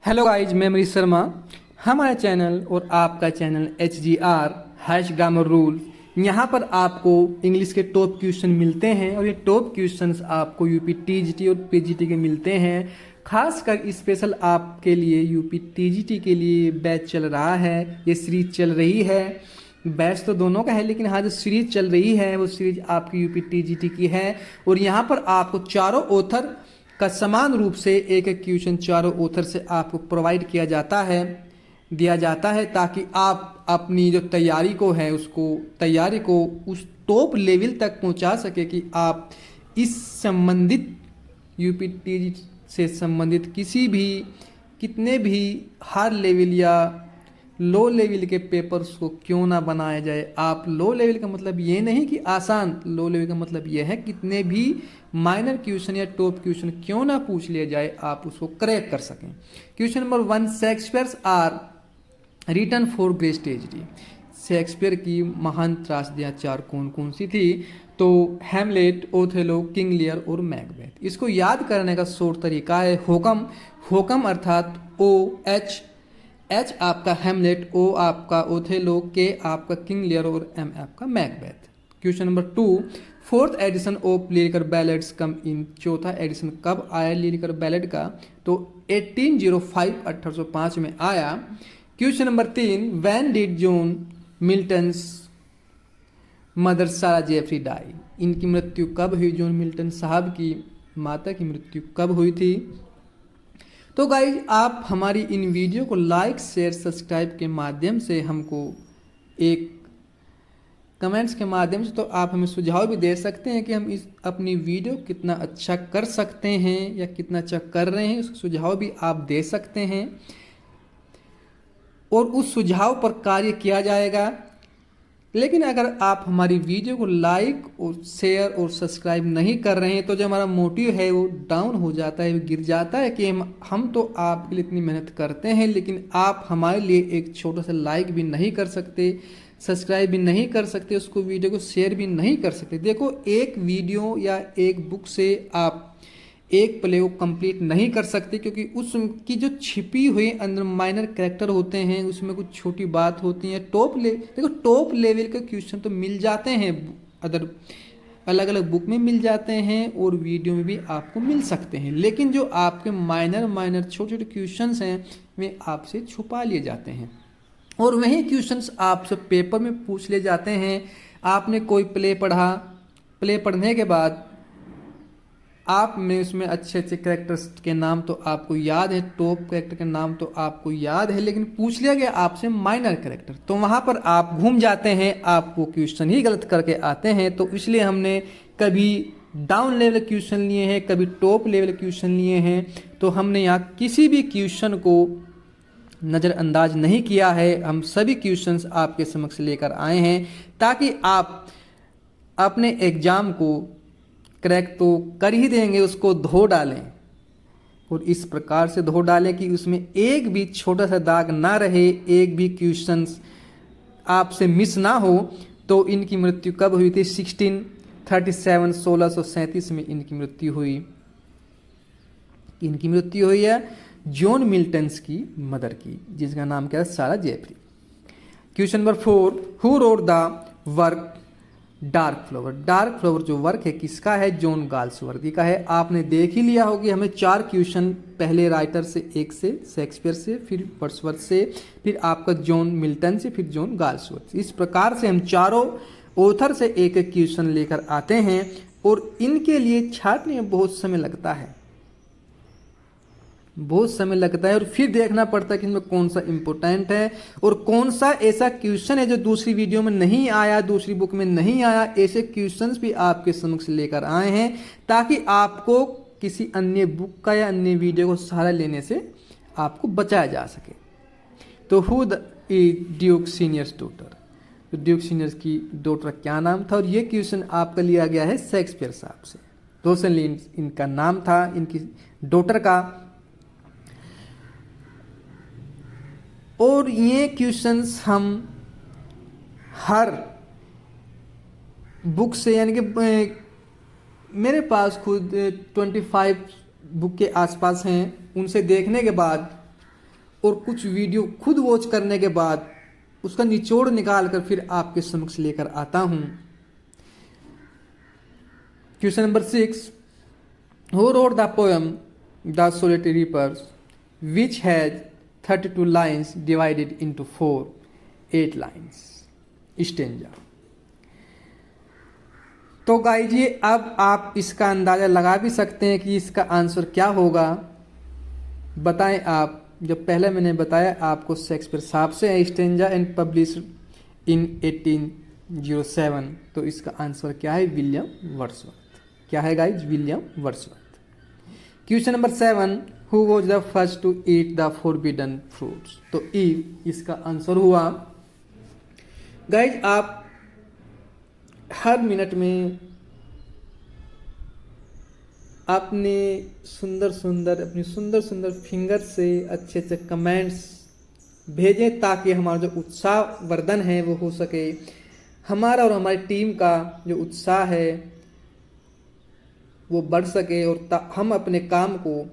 Hello guys, मैं मनीष शर्मा। हमारे channel और आपका channel HGR hash grammar rule, यहाँ पर आपको इंग्लिश के टॉप क्वेश्चन मिलते हैं और ये टॉप क्वेश्चंस आपको यूपी TGT और PGT के मिलते हैं। खासकर स्पेशल आपके लिए यूपी TGT के लिए बैच चल रहा है, ये सीरीज चल रही है। बैच तो दोनों का है, लेकिन हाँ जो सीरीज चल रही है वो सीरीज आपकी यूपी TGT की है। और यहाँ पर आपको चारों ऑथर का समान रूप से एक एक क्वेश्चन चारों ऑथर से आपको प्रोवाइड किया जाता है, दिया जाता है, ताकि आप अपनी जो तैयारी को है उसको तैयारी को उस टॉप लेवल तक पहुंचा सके कि आप इस संबंधित यूपी TGT से संबंधित किसी भी कितने भी हाई लेवल या लो लेवल के पेपर्स को क्यों ना बनाया जाए। आप लो लेवल का मतलब ये नहीं कि आसान, लो लेवल का मतलब ये है कितने भी माइनर क्वेश्चन या टॉप क्वेश्चन क्यों ना पूछ लिया जाए, आप उसको क्रैक कर सकें। Question number 1, Shakespeare's are written for great tragedy. Shakespeare की महान त्रासदियाँ चार कौन कौन सी थी? तो हैमलेट, ओथेलो, किंग लियर और मैकबेथ। इसको याद करने का शॉर्ट तरीका है होकम। होकम अर्थात OH आपका हैमलेट, O आपका ओथेलो, K आपका किंग लियर और M आपका Macbeth. Question number 2, fourth edition of Lyrical Ballads come in. चौथा एडिशन कब आया लिरिकल बैलेड का? तो 1805 में आया। Question number 3, when did John Milton's mother सारा जेफरी डाई। इनकी मृत्यु कब हुई? जॉन मिल्टन साहब की माता की मृत्यु कब हुई थी? तो गाइज, आप हमारी इन वीडियो को लाइक, शेयर, सब्सक्राइब के माध्यम से हमको एक कमेंट्स के माध्यम से तो आप हमें सुझाव भी दे सकते हैं कि हम इस अपनी वीडियो कितना अच्छा कर सकते हैं या कितना अच्छा कर रहे हैं, उसका सुझाव भी आप दे सकते हैं और उस सुझाव पर कार्य किया जाएगा। लेकिन अगर आप हमारी वीडियो को लाइक और शेयर और सब्सक्राइब नहीं कर रहे हैं तो जो हमारा मोटिव है वो डाउन हो जाता है, वो गिर जाता है कि हम तो आपके लिए इतनी मेहनत करते हैं, लेकिन आप हमारे लिए एक छोटा सा लाइक भी नहीं कर सकते, सब्सक्राइब भी नहीं कर सकते, उसको वीडियो को शेयर भी नहीं कर सकते। देखो, एक वीडियो या एक बुक से आप एक प्ले को कंप्लीट नहीं कर सकते, क्योंकि उसकी जो छिपी हुई अंदर माइनर कैरेक्टर होते हैं, उसमें कुछ छोटी बात होती है। देखो, टॉप लेवल के क्वेश्चन तो मिल जाते हैं, अदर अलग अलग बुक में मिल जाते हैं और वीडियो में भी आपको मिल सकते हैं, लेकिन जो आपके माइनर छोटे छोटे क्वेश्चंस हैं वे आपसे छुपा लिए जाते हैं और वही क्वेश्चंस आपसे पेपर में पूछ ले जाते हैं। आपने कोई प्ले पढ़ा, प्ले पढ़ने के बाद आपने उसमें अच्छे अच्छे कैरेक्टर्स के नाम तो आपको याद है, टॉप कैरेक्टर के नाम तो आपको याद है, लेकिन पूछ लिया गया आपसे माइनर कैरेक्टर, तो वहाँ पर आप घूम जाते हैं, आप वो क्वेश्चन ही गलत करके आते हैं। तो इसलिए हमने कभी डाउन लेवल क्वेश्चन लिए हैं, कभी टॉप लेवल क्वेश्चन लिए हैं, तो हमने यहाँ किसी भी क्वेश्चन को नज़रअंदाज नहीं किया है। हम सभी क्वेश्चंस आपके समक्ष लेकर आए हैं ताकि आप अपने एग्जाम को क्रैक तो कर ही देंगे, उसको धो डालें और इस प्रकार से धो डालें कि उसमें एक भी छोटा सा दाग ना रहे, एक भी क्वेश्चंस आपसे मिस ना हो। तो इनकी मृत्यु कब हुई थी? 1637 में इनकी मृत्यु हुई। इनकी मृत्यु हुई है जॉन मिल्टन्स की मदर की, जिसका नाम क्या है? Sarah Jeffrey. Question number 4, who wrote the work dark flower. Dark flower जो वर्क है किसका है? जॉन गाल्सवर्दी का है। आपने देख ही लिया होगा, हमें 4 क्वेश्चन पहले राइटर से, एक से शेक्सपियर से, फिर वर्ड्सवर्थ से, फिर आपका जॉन मिल्टन से, फिर जॉन गाल्सवर्थ। इस प्रकार से हम चारों ऑथर से एक एक क्वेश्चन लेकर आते हैं और इनके लिए छाटने में बहुत समय लगता है, बहुत समय लगता है और फिर देखना पड़ता है कि इनमें कौन सा इम्पोर्टेंट है और कौन सा ऐसा क्वेश्चन है जो दूसरी वीडियो में नहीं आया, दूसरी बुक में नहीं आया। ऐसे क्वेश्चंस भी आपके समक्ष लेकर आए हैं ताकि आपको किसी अन्य बुक का या अन्य वीडियो को सहारा लेने से आपको बचाया जा सके। तो who the Duke seniors daughter, तो ड्यूक सीनियर्स की डॉटर क्या नाम था? और ये क्वेश्चन आपका लिया गया है शेक्सपियर साहब से। रोसेलिन इनका नाम था, इनकी डॉटर का। और ये क्वेश्चंस हम हर बुक से, यानी कि मेरे पास खुद 25 बुक के आसपास हैं, उनसे देखने के बाद और कुछ वीडियो खुद वॉच करने के बाद उसका निचोड़ निकाल कर फिर आपके समक्ष लेकर आता हूं। Question number 6, who wrote the poem the solitary reapers which has 32 lines divided into 8 lines stanza. तो गाइज ये अब आप इसका अंदाजा लगा भी सकते हैं कि इसका आंसर क्या होगा। बताएं आप। जब पहले मैंने बताया आपको शेक्सपियर साहब से है स्टेंजा एंड पब्लिश्ड इन 1807, तो इसका आंसर क्या है? William Wordsworth. क्या है guys? William Wordsworth. Question number 7, who was the first to eat the forbidden fruits. तो ईव इसका आंसर हुआ। गाइज आप हर मिनट में अपनी सुंदर सुंदर फिंगर से अच्छे अच्छे कमेंट्स भेजें ताकि हमारा जो उत्साह वर्धन है वो हो सके। हमारा और हमारी टीम का जो उत्साह है वो बढ़ सके और हम अपने काम को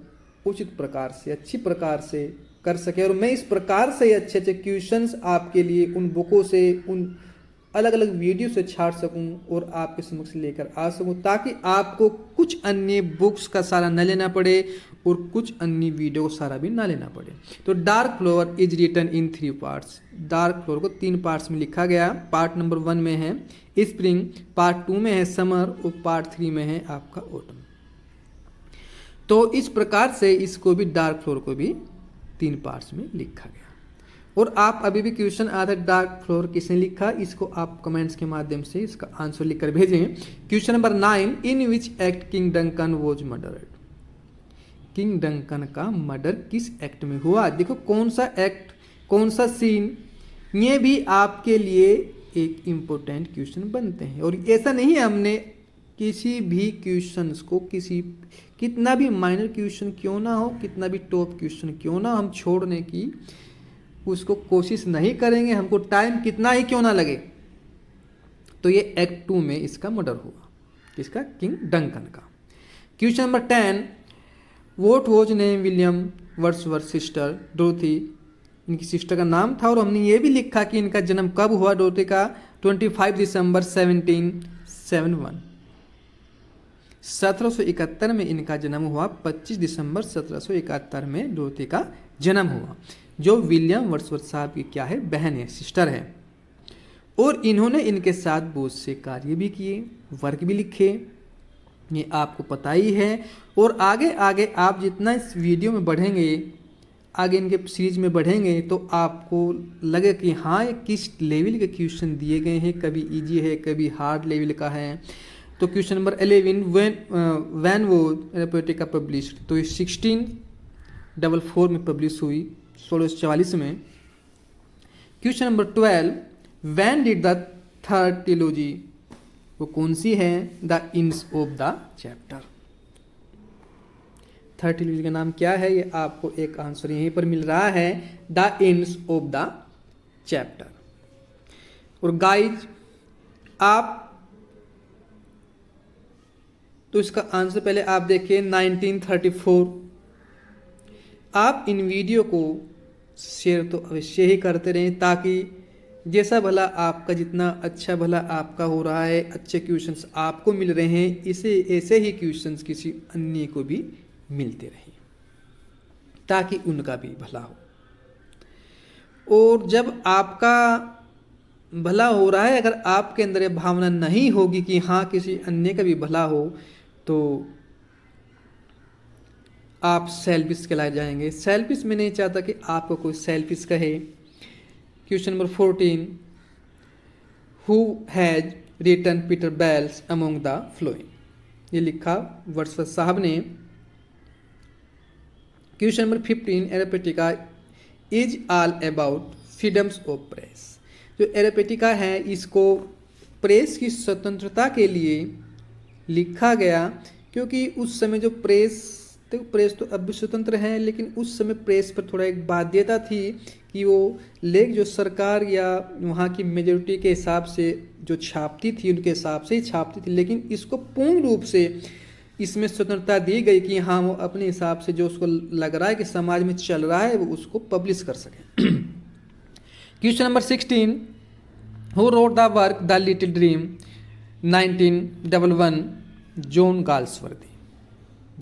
उचित प्रकार से अच्छी प्रकार से कर सके। और मैं इस प्रकार से अच्छे अच्छे क्वेश्चंस आपके लिए उन बुकों से उन अलग अलग वीडियो से छाट सकूं और आपके समक्ष लेकर आ सकूं ताकि आपको कुछ अन्य बुक्स का सारा न लेना पड़े और कुछ अन्य वीडियो को सारा भी ना लेना पड़े। तो dark flower is written in 3 parts. Dark flower को 3 पार्ट्स में लिखा गया। पार्ट नंबर 1 में है स्प्रिंग, पार्ट 2 में है समर और पार्ट 3 में है आपका ऑटम। तो इस प्रकार से इसको भी डार्क फ्लोवर को भी 3 पार्ट्स में लिखा गया। और आप अभी भी क्वेश्चन आधा डार्क फ्लोर किसने लिखा, इसको आप कमेंट्स के माध्यम से इसका आंसर लिखकर भेजें। Question number 9, in which act king Duncan was murdered. King Duncan का मर्डर किस एक्ट में हुआ? देखो कौन सा एक्ट, कौन सा सीन, ये भी आपके लिए एक इम्पोर्टेंट क्वेश्चन बनते हैं। और ऐसा नहीं है हमने किसी भी क्वेश्चंस को कितना भी माइनर क्वेश्चन क्यों ना हो, कितना भी टॉप क्वेश्चन क्यों ना, हम छोड़ने की उसको कोशिश नहीं करेंगे, हमको टाइम कितना ही क्यों ना लगे। तो ये एक्ट 2 में इसका मर्डर हुआ, किसका? किंग डंकन का। Question number 10, what was name William Wordsworth sister डोरथी। इनकी सिस्टर का नाम था और हमने ये भी लिखा कि इनका जन्म कब हुआ डोरथी का? 25 दिसंबर 1771। 1771 में इनका जन्म हुआ। 25 दिसंबर 1771 में डोरथी का जन्म हुआ, जो विलियम वर्ड्सवर्थ साहब की क्या है? बहन है, सिस्टर है। और इन्होंने इनके साथ बहुत से कार्य भी किए, वर्क भी लिखे, ये आपको पता ही है। और आगे आगे आप जितना इस वीडियो में बढ़ेंगे, आगे इनके सीरीज में बढ़ेंगे, तो आपको लगे कि हाँ ये किस लेवल के क्वेश्चन दिए गए हैं, कभी इजी है कभी हार्ड लेवल का है। तो question number 11, when was Areopagitica published. तो ये 1644 में पब्लिश हुई, 1644 में। Question number 12, when did the third trilogy, वो कौन सी है? The ends of the chapter. Third trilogy का नाम क्या है? ये आपको एक आंसर यहीं पर मिल रहा है, the ends of the chapter. और गाइज आप तो इसका आंसर पहले आप देखिए 1934। आप इन वीडियो को शेयर तो अवश्य ही करते रहें ताकि जैसा भला आपका, जितना अच्छा भला आपका हो रहा है, अच्छे क्वेश्चंस आपको मिल रहे हैं, इसे ऐसे ही क्वेश्चंस किसी अन्य को भी मिलते रहें ताकि उनका भी भला हो। और जब आपका भला हो रहा है, अगर आपके अंदर ये भावना नहीं होगी कि हाँ किसी अन्य का भी भला हो, तो आप सेल्फिश कहलाए जाएंगे। सेल्फिश में नहीं चाहता कि आपको कोई सेल्फिश कहे। Question number 14, who has written Peter Bells among the flowing. ये लिखा वर्ड्सवर्थ साहब ने। Question number 15, Areopagitica is all about freedoms of press. जो एरोपेटिका है इसको प्रेस की स्वतंत्रता के लिए लिखा गया, क्योंकि उस समय जो प्रेस तो अब भी स्वतंत्र है, लेकिन उस समय प्रेस पर थोड़ा एक बाध्यता थी कि वो लेख जो सरकार या वहाँ की मेजोरिटी के हिसाब से जो छापती थी उनके हिसाब से ही छापती थी, लेकिन इसको पूर्ण रूप से इसमें स्वतंत्रता दी गई कि हाँ वो अपने हिसाब से जो उसको लग रहा है कि समाज में चल रहा है वो उसको पब्लिश कर सके। Question number 16, who wrote the work the little dream 1911? John Galsworthy,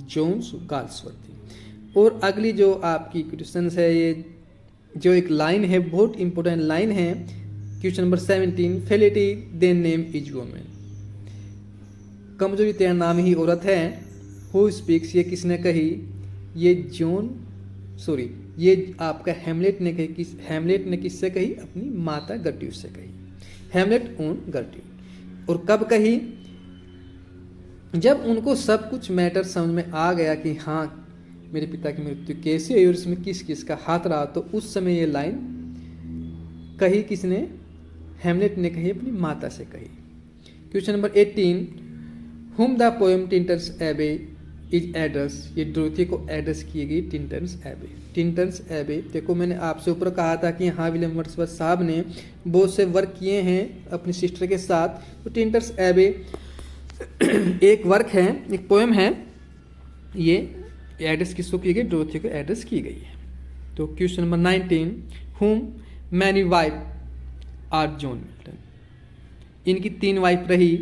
Jones Galsworthy. और अगली जो आपकी क्वेश्चन है, ये जो एक लाइन है बहुत इंपॉर्टेंट लाइन है, question number 17, frailty then name is women. कमजोरी तेरा नाम ही औरत है। हु स्पीक्स, ये किसने कही? ये आपका हेमलेट ने कही। हेमलेट ने किससे कही? अपनी माता गर्ट्यूड से कही। हेमलेट ऑन गर्ट्यूड। और कब कही? जब उनको सब कुछ मैटर समझ में आ गया कि हाँ मेरे पिता की मृत्यु कैसे हुई और इसमें किस किस का हाथ रहा, तो उस समय ये लाइन कही किसने? हेमलेट ने कही, अपनी माता से कही। Question number 18, whom the poem टिंटन्स एबे इज एड्रेस। ये डोरथी को एड्रेस की गई टिंटन्स एबे। टिंटन्स एबे, देखो मैंने आपसे ऊपर कहा था कि हाँ विलियम वर्ड्सवर्थ साहब ने बहुत से वर्क किए हैं अपनी सिस्टर के साथ। तो टिंटन्स एबे एक वर्क है, एक पोएम है, ये एड्रेस किसको की गई? डोरथी को एड्रेस की गई है। तो question number 19, whom many wife are John Milton. इनकी 3 वाइफ रही।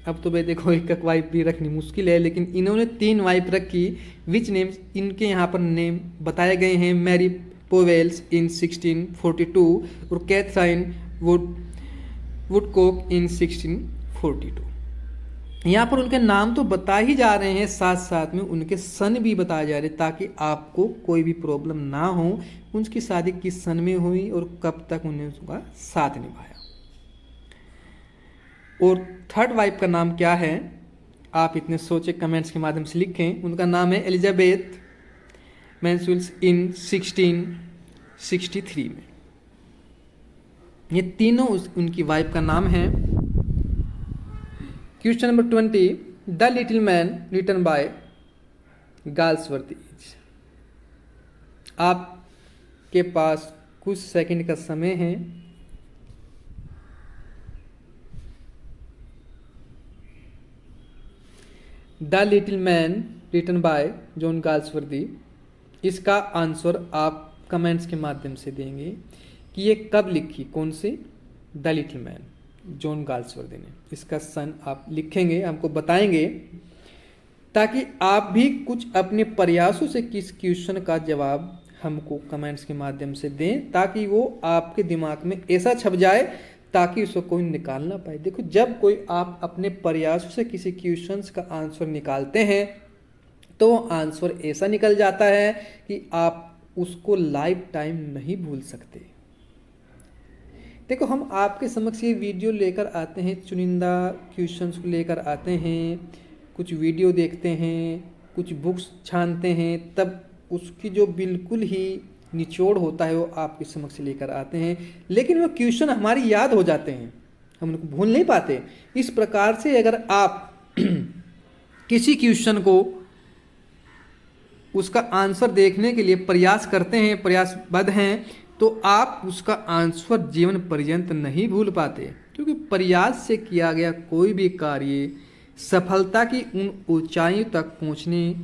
अब तो भाई देखो एक वाइफ भी रखनी मुश्किल है, लेकिन इन्होंने 3 वाइफ रखी। विच नेम्स, इनके यहाँ पर नेम बताए गए हैं। मैरी पोवेल्स इन 1642 और कैथराइन वुडकॉक इन 1642। यहाँ पर उनके नाम तो बता ही जा रहे हैं, साथ साथ में उनके सन भी बताए जा रहे हैं, ताकि आपको कोई भी प्रॉब्लम ना हो उनकी शादी किस सन में हुई और कब तक उन्होंने उसका साथ निभाया। और 3rd वाइफ का नाम क्या है? आप इतने सोचे कमेंट्स के माध्यम से लिखें। उनका नाम है एलिजाबेथ मैनसुल्स इन 1663 में। ये तीनों उनकी वाइफ का नाम है। Question number 20, the little man written by Galsworthy. आपके पास कुछ सेकंड का समय है। The little man written by John Galsworthy, इसका आंसर आप कमेंट्स के माध्यम से देंगे कि ये कब लिखी, कौन सी? The little man, John Galsworthy ने। इसका सन आप लिखेंगे, हमको बताएंगे, ताकि आप भी कुछ अपने प्रयासों से किस क्वेश्चन का जवाब हमको कमेंट्स के माध्यम से दें, ताकि वो आपके दिमाग में ऐसा छप जाए ताकि उसको कोई निकाल ना पाए। देखो, जब कोई आप अपने प्रयासों से किसी क्वेश्चंस का आंसर निकालते हैं तो वो आंसर ऐसा निकल जाता है कि आप उसको लाइफ टाइम नहीं भूल सकते। देखो, हम आपके समक्ष ये वीडियो लेकर आते हैं, चुनिंदा क्वेश्चंस को लेकर आते हैं, कुछ वीडियो देखते हैं, कुछ बुक्स छानते हैं, तब उसकी जो बिल्कुल ही निचोड़ होता है वो आपके समक्ष लेकर आते हैं। लेकिन वो क्वेश्चन हमारी याद हो जाते हैं, हम उनको भूल नहीं पाते। इस प्रकार से अगर आप किसी क्वेश्चन को उसका आंसर देखने के लिए प्रयास करते हैं, प्रयासबद्ध हैं, तो आप उसका आंसर जीवन पर्यंत नहीं भूल पाते, क्योंकि प्रयास से किया गया कोई भी कार्य सफलता की उन ऊंचाइयों तक पहुंचने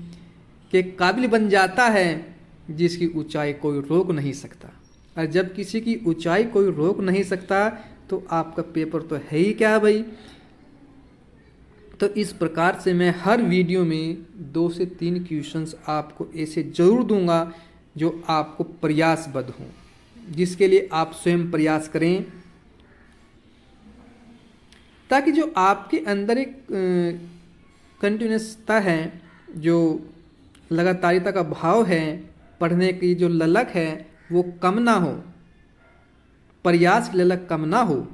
के काबिल बन जाता है जिसकी ऊंचाई कोई रोक नहीं सकता। और जब किसी की ऊंचाई कोई रोक नहीं सकता तो आपका पेपर तो है ही क्या भाई। तो इस प्रकार से मैं हर वीडियो में 2 से 3 क्वेश्चंस आपको ऐसे जरूर दूंगा जो आपको प्रयासबद्ध हों, जिसके लिए आप स्वयं प्रयास करें, ताकि जो आपके अंदर एक कंटिन्यूसता है, जो लगातारिता का भाव है, पढ़ने की जो ललक है वो कम ना हो, प्रयास की ललक कम ना हो,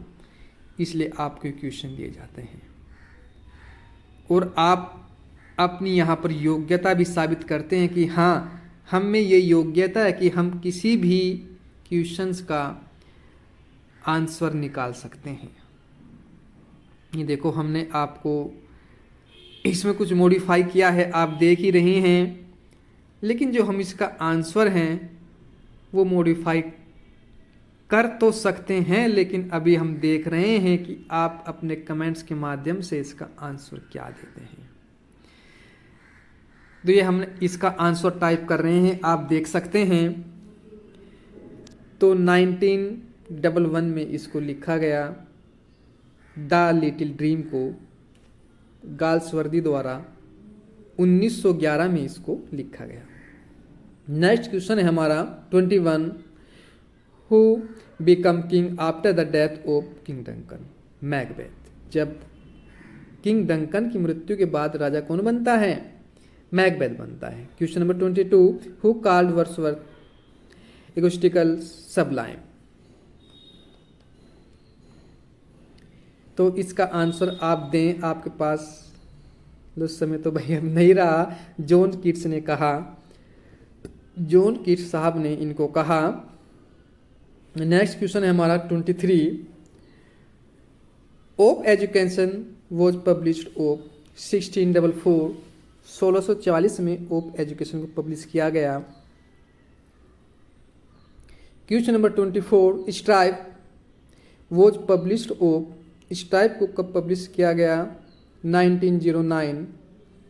इसलिए आपको क्वेश्चन दिए जाते हैं। और आप अपनी यहाँ पर योग्यता भी साबित करते हैं कि हाँ, हम में ये योग्यता है कि हम किसी भी क्वेश्चंस का आंसर निकाल सकते हैं। ये देखो, हमने आपको इसमें कुछ मॉडिफाई किया है, आप देख ही रहे हैं, लेकिन जो हम इसका आंसर हैं वो मॉडिफाई कर तो सकते हैं, लेकिन अभी हम देख रहे हैं कि आप अपने कमेंट्स के माध्यम से इसका आंसर क्या देते हैं। तो ये हमने इसका आंसर टाइप कर रहे हैं, आप देख सकते हैं। तो 1911 में इसको लिखा गया, द लिटिल ड्रीम को गाल्सवर्दी द्वारा 1911 में इसको लिखा गया। नेक्स्ट क्वेश्चन है हमारा 21, who become king after the death of king Duncan? Macbeth. जब किंग डंकन की मृत्यु के बाद राजा कौन बनता है? मैकबेथ बनता है। Question number 22, who called Wordsworth egotistical sublime? तो इसका आंसर आप दें, आपके पास उस समय तो भैया नहीं रहा। जॉन कीट्स ने कहा, जॉन कीट्स साहब ने इनको कहा। नेक्स्ट क्वेश्चन है हमारा 23, of education was published of 1644, 1644 में ऑफ एजुकेशन को पब्लिश किया गया। Question number 24, stripe was published of, stripe को कब पब्लिश किया गया? 1909,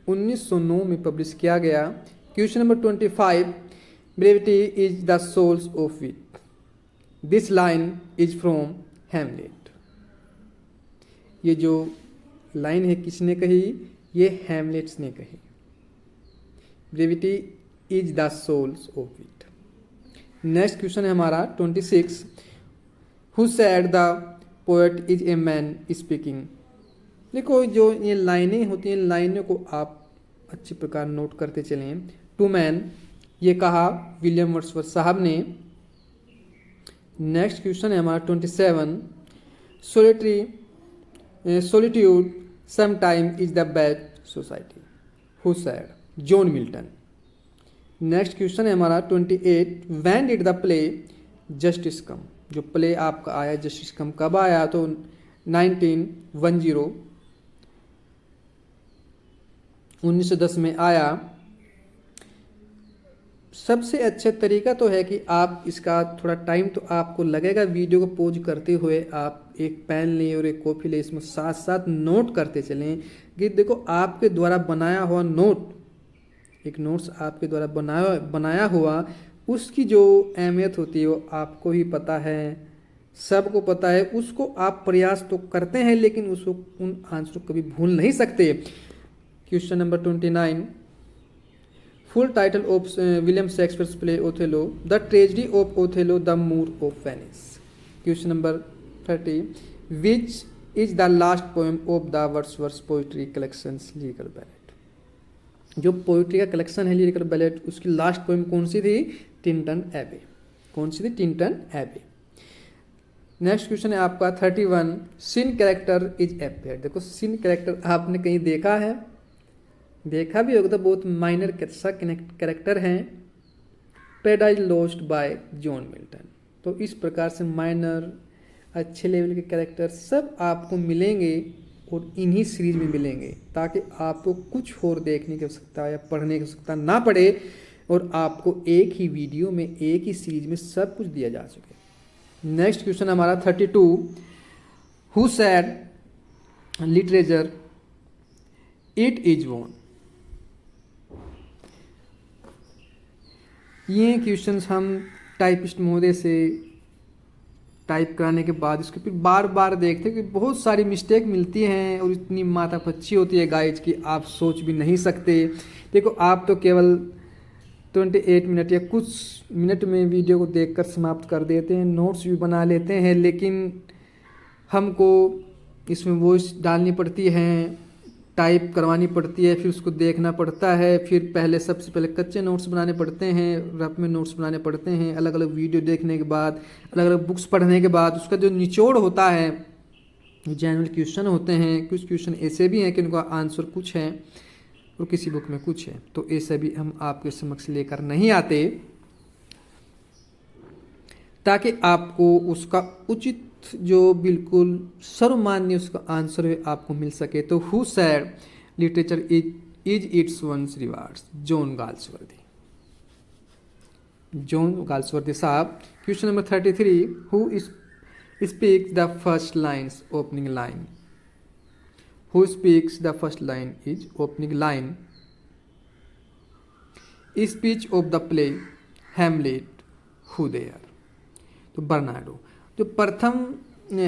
1909 में पब्लिश किया गया। Question number 25, brevity is the souls of wit, this line is from Hamlet. ये जो लाइन है किसने कही? ये हैमलेट्स ने कही। Brevity is the souls of wit. Next question है हमारा 26, who said the poet is a man speaking? देखो जो ये लाइनें होती हैं, लाइनों को आप अच्छी प्रकार नोट करते चलें। टू मैन, ये कहा विलियम वर्ड्सवर्थ साहब ने। नेक्स्ट क्वेश्चन है हमारा 27, solitude sometime is the best society, who said? John Milton. Next question है हमारा 28, when did the play Justice come? जो प्ले आपका आया जस्टिस कम कब आया? तो 1910, 1910 में आया। सबसे अच्छा तरीका तो है कि आप इसका थोड़ा टाइम तो आपको लगेगा, वीडियो को पॉज करते हुए आप एक पेन लें और एक कॉपी लें, इसमें साथ साथ नोट करते चलें कि देखो आपके द्वारा बनाया हुआ नोट, एक नोट्स आपके द्वारा बनाया हुआ, उसकी जो अहमियत होती है वो आपको ही पता है, सबको पता है। उसको आप प्रयास तो करते हैं लेकिन उसको उन आंसर को कभी भूल नहीं सकते। Question number 29, full title of William Shakespeare's play Othello, the tragedy of Othello, the Moor of Venice. Question number 30, which is the last poem of the Wordsworth poetry collections lyrical ballad? जो poetry का collection है lyrical ballad, उसकी last poem कौन सी थी? Tintern एबे। कौन सी थी? टिंटन एबे। नेक्स्ट क्वेश्चन है आपका 31, सिन कैरेक्टर इज एपेयर? देखो सिन कैरेक्टर आपने कहीं देखा है? देखा भी होगा तो बहुत माइनर सा कैरेक्टर है। Paradise lost by John Milton. तो इस प्रकार से माइनर अच्छे लेवल के कैरेक्टर सब आपको मिलेंगे और इन्हीं सीरीज में मिलेंगे, ताकि आपको कुछ और देखने की आवश्यकता या पढ़ने की आवश्यकता ना पड़े और आपको एक ही वीडियो में एक ही सीरीज में सब कुछ दिया जा सके। नेक्स्ट क्वेश्चन हमारा 32, who said literature it is won? ये क्वेश्चंस हम टाइपिस्ट महोदय से टाइप कराने के बाद इसको फिर बार बार देखते हैं कि बहुत सारी मिस्टेक मिलती हैं और इतनी माथा पच्ची होती है गाइज की आप सोच भी नहीं सकते। देखो आप तो केवल 28 मिनट या कुछ मिनट में वीडियो को देखकर समाप्त कर देते हैं, नोट्स भी बना लेते हैं, लेकिन हमको इसमें वॉइस डालनी पड़ती है, टाइप करवानी पड़ती है, फिर उसको देखना पड़ता है, फिर पहले सबसे पहले कच्चे नोट्स बनाने पड़ते हैं, रफ में नोट्स बनाने पड़ते हैं, अलग अलग वीडियो देखने के बाद, अलग अलग बुक्स पढ़ने के बाद उसका जो निचोड़ होता है, जनरल क्वेश्चन होते हैं, कुछ क्वेश्चन ऐसे भी हैं कि उनका आंसर कुछ है और किसी बुक में कुछ है, तो ऐसे भी हम आपके समक्ष लेकर नहीं आते ताकि आपको उसका उचित जो बिल्कुल सर्वमान्य उसका आंसर है आपको मिल सके। तो who said literature is its once rewards? John Galsworthy. John Galsworthy साहब। Question number 33, who speaks the first lines opening line? Who speaks the first line is opening line? Speech of the play Hamlet who there. तो Bernardo जो प्रथम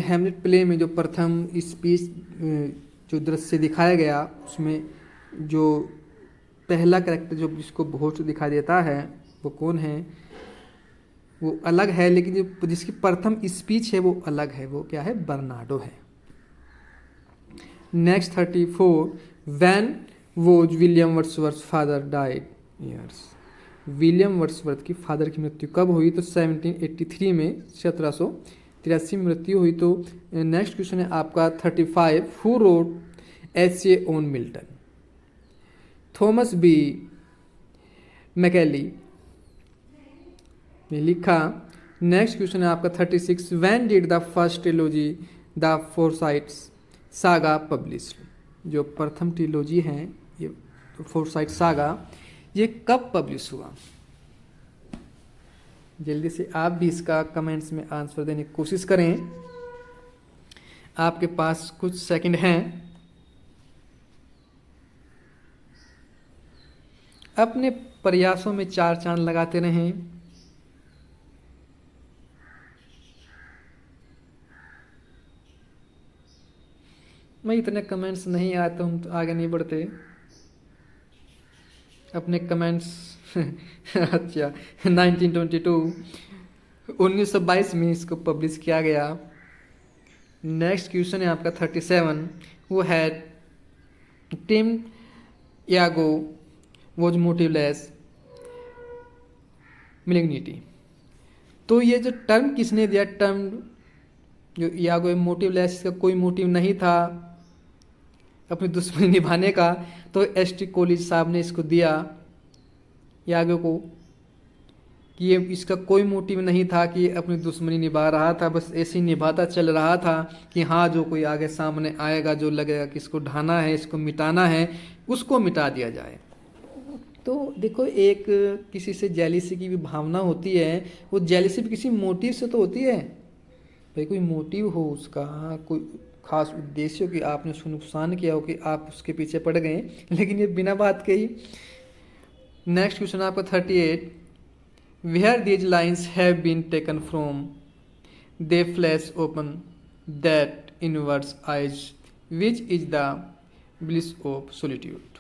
Hamlet play में जो प्रथम speech जो दृश्य दिखाया गया उसमें जो पहला कैरेक्टर जो जिसको भोट दिखाई देता है वो कौन है, वो अलग है, लेकिन जो जिसकी प्रथम स्पीच है वो अलग है, वो क्या है, बर्नार्डो है। Next 34, when was William Wordsworth father died years. William Wordsworth की फादर की मृत्यु कब हुई, तो 1783 में, 1783 में मृत्यु हुई। तो नेक्स्ट क्वेश्चन है आपका 35, who wrote essay on Milton. Thomas B Macaulay ने लिखा। नेक्स्ट क्वेश्चन है आपका 36, when did the first trilogy the Forsytes Saga published. जो प्रथम ट्रिलॉजी है ये फोरसाइट सागा, ये कब पब्लिश हुआ। जल्दी से आप भी इसका कमेंट्स में आंसर देने की कोशिश करें, आपके पास कुछ सेकंड हैं। अपने प्रयासों में 4 चांद लगाते रहें। मैं इतने कमेंट्स नहीं आए तो हम तो आगे नहीं बढ़ते अपने कमेंट्स। अच्छा 1922 में इसको पब्लिश किया गया। नेक्स्ट क्वेश्चन है आपका 37, वो है टिम यागो वॉज मोटिवलेस मिलिग्निटी। तो ये जो टर्म किसने दिया, टर्म जो यागो मोटिवलेस, इसका कोई मोटिव नहीं था अपनी दुश्मनी निभाने का, तो एस टी कॉलेज साहब ने इसको दिया यागो को कि ये इसका कोई मोटिव नहीं था कि ये अपनी दुश्मनी निभा रहा था, बस ऐसे ही निभाता चल रहा था कि हाँ जो कोई आगे सामने आएगा जो लगेगा कि इसको ढाना है, इसको मिटाना है, उसको मिटा दिया जाए। तो देखो एक किसी से जेलिसी की भी भावना होती है, वो जेलिसी भी किसी मोटिव से तो होती है भाई, कोई मोटिव हो उसका, कोई खास उद्देश्य हो कि आपने उसको नुकसान किया हो कि आप उसके पीछे पड़ गए, लेकिन ये बिना बात के ही। नेक्स्ट क्वेश्चन आपका 38, where these lines have been taken from they flash upon that inverse eyes which is the bliss of solitude.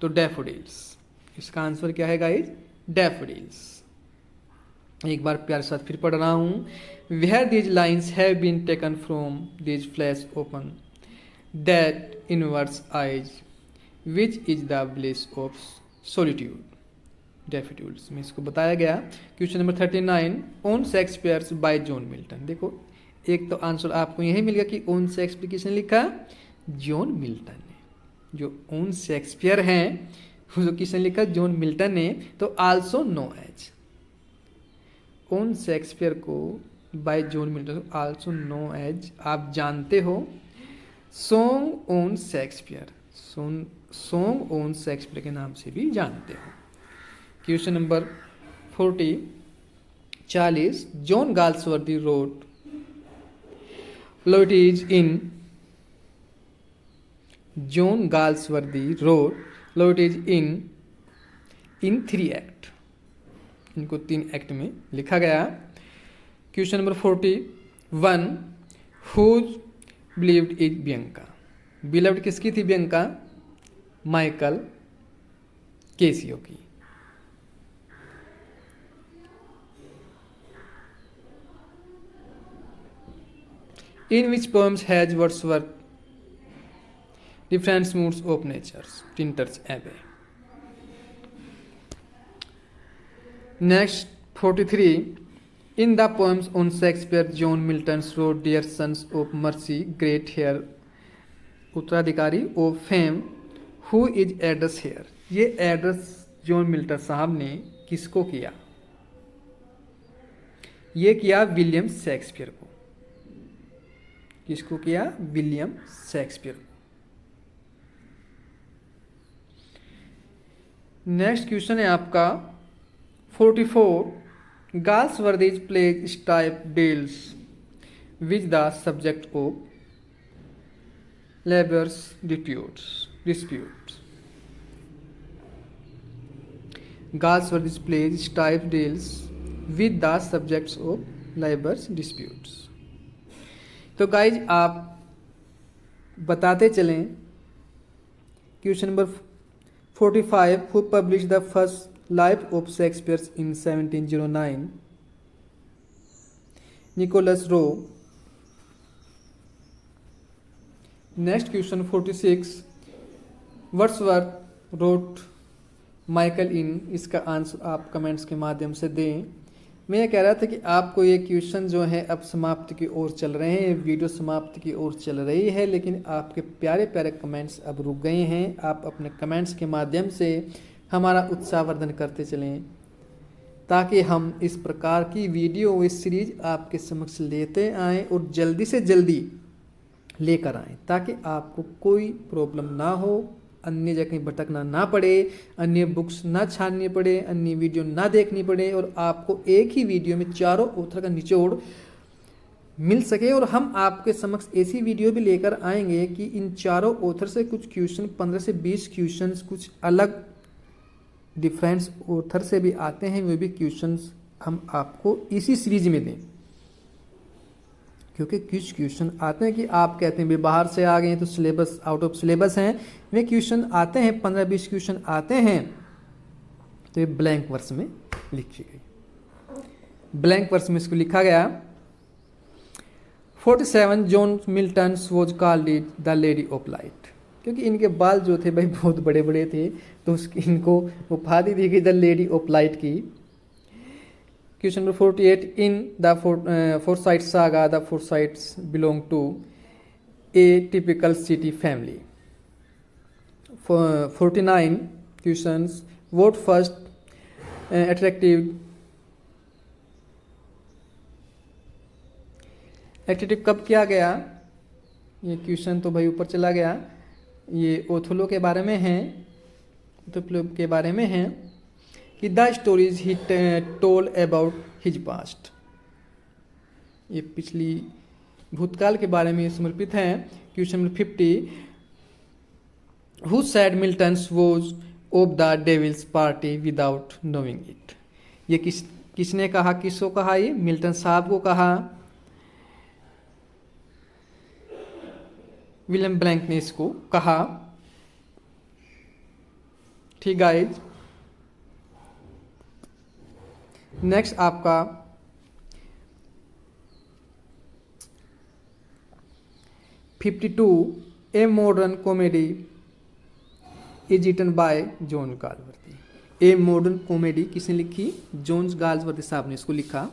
तो डैफोडिल्स, इसका आंसर क्या है गाइज, डैफोडिल्स। एक बार प्यार साथ फिर पढ़ रहा हूँ, where these lines have been taken from these flash upon that inverse eyes which is the bliss of solitude, daffodils में इसको बताया गया। Question number 39, on Shakespeare's by John Milton. देखो एक तो आंसर आपको यही मिल गया कि ऑन शेक्सपियर किसने लिखा, जॉन मिल्टन ने। जो ऑन शेक्सपियर हैं जो किसने लिखा, जॉन मिल्टन ने। तो also know as, on Shakespeare को by John Milton, also know as आप जानते हो song on Shakespeare, song on Shakespeare के नाम से भी जानते हो। Question number 40, John Galsworthy wrote Loyalties in, John Galsworthy wrote Loyalties in 3 act, इनको 3 एक्ट में लिखा गया। Question number 41, whose beloved is Bianca. Beloved किसकी थी बियंका, माइकल केसियो की। In which poems has Wordsworth different moods of nature, Tinter's Abbey. Next 43, in the poems on Shakespeare, John Milton wrote Dear Sons of Mercy, Great Heir, उत्तराधिकारी of Fame, who is address here। ये address John Milton साहब ने किसको किया, ये किया William Shakespeare को। किसको किया, विलियम शेक्सपियर। नेक्स्ट क्वेश्चन है आपका 44, Galsworthy's plays type deals with the subject of labour's disputes. Galsworthy's plays type deals with the subjects of labor's disputes. तो गाइज आप बताते चलें question number 45 who publish the first life of Shakespeare in 1709 Nicholas Rowe. Next question 46 Wordsworth wrote Michael in. इसका answer आप comments के माध्यम से दें. मैं ये कह रहा था कि आपको ये क्वेश्चन जो है अब समाप्ति की ओर चल रहे हैं, वीडियो समाप्ति की ओर चल रही है, लेकिन आपके प्यारे प्यारे कमेंट्स अब रुक गए हैं. आप अपने कमेंट्स के माध्यम से हमारा उत्साहवर्धन करते चलें ताकि हम इस प्रकार की वीडियो इस सीरीज आपके समक्ष लेते आएँ और जल्दी से जल्दी लेकर आएँ ताकि आपको कोई प्रॉब्लम ना हो, अन्य जगह भटकना ना पड़े, अन्य बुक्स ना छाननी पड़े, अन्य वीडियो ना देखनी पड़े और आपको एक ही वीडियो में चारों ऑथर का निचोड़ मिल सके. और हम आपके समक्ष ऐसी वीडियो भी लेकर आएंगे कि इन चारों ऑथर से कुछ क्वेश्चन 15 से 20 क्वेश्चंस कुछ अलग डिफरेंस ऑथर से भी आते हैं, वे भी क्वेश्चंस हम आपको इसी सीरीज में दें. क्योंकि कुछ क्वेश्चन आते हैं कि आप कहते हैं वे बाहर से आ गए हैं तो सिलेबस आउट ऑफ सिलेबस हैं. वे क्वेश्चन आते हैं 15-20 क्वेश्चन आते हैं तो ये ब्लैंक वर्स में लिखी गई. ब्लैंक वर्स में इसको लिखा गया 47 John Milton was called it the lady of light. क्योंकि इनके बाल जो थे भाई बहुत बड़े बड़े थे तो इनको उपाधि दी गई द लेडी ऑफ लाइट की. Question number 48 in the Forsyte saga, the Forsytes belong to a typical city family. For 49 questions, what first attractive कब किया गया? ये क्वेश्चन तो भाई ऊपर चला गया. ये ओथोलो के बारे में है, ओथोलो के बारे में है कि the stories he told about his past. ये पिछली भूतकाल के बारे में समर्पित है. Question number 50 who said Milton was of the devil's party without knowing it. ये किसने कहा, किसको कहा? ये मिल्टन साहब को कहा. विलियम ब्लैंक ने इसको कहा. ठीक गाइज. नेक्स्ट आपका a modern comedy is written by John Galsworthy. A modern comedy किसने लिखी? जॉन गाल्सवर्दी साहब ने इसको लिखा.